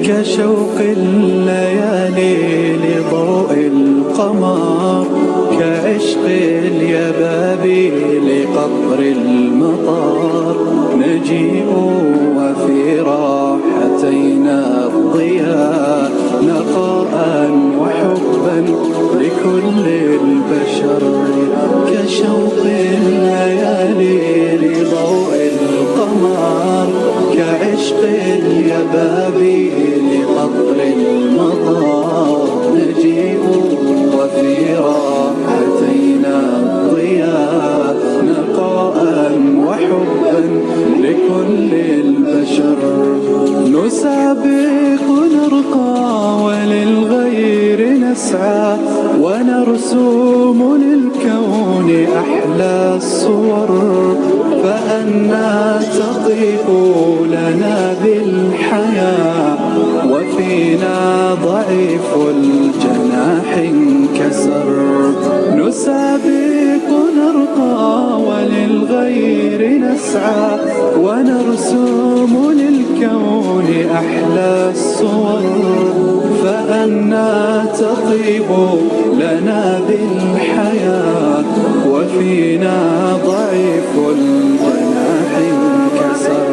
كشوق الليالي لضوء القمر، كعشق اليبابي لقطر المطر، نجيء وفي راحتينا الضياء، نقاء وحبا لكل البشر. كشوق الليالي لضوء القمر، كعشق اليبابي لقطر المطر، نجيء وفي راحتينا الضياء، نقاء وحبا لكل البشر. نسابق نرقى وللغير نسعى، ونرسم للكون أحلى الصور، فأنا تطيب لنا بالحياة، وفينا ضعيف الجناح انكسر. نسابق نرقى وللغير نسعى، ونرسم للكون أحلى الصور، فأنا تطيب لنا بالحياة، وفينا ضعيف الجناح انكسر.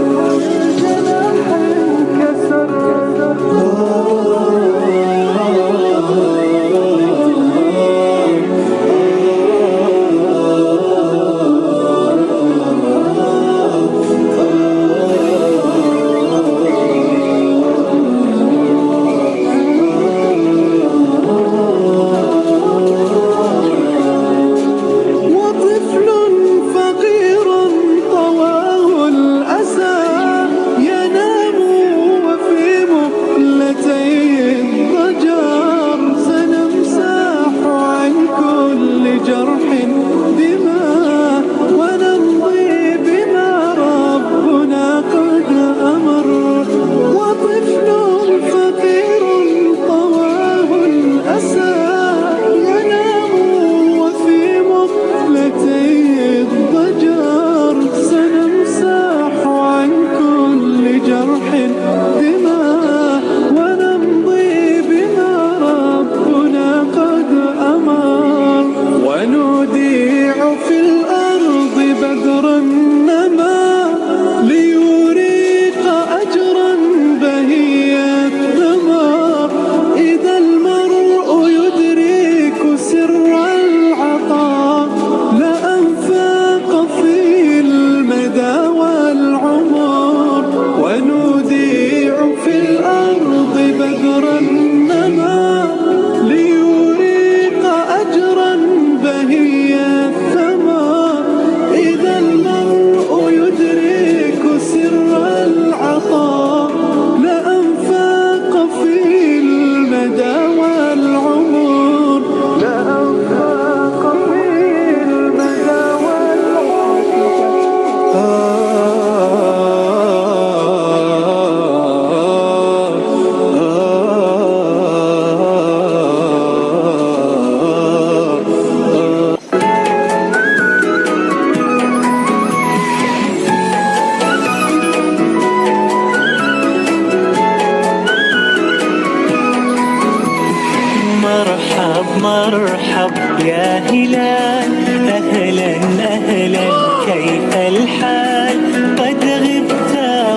مرحب يا هلال، أهلا أهلا كيف الحال؟ قد غبت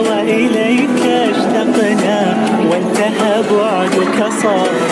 وإليك اشتقنا، وانتهى بعدك صار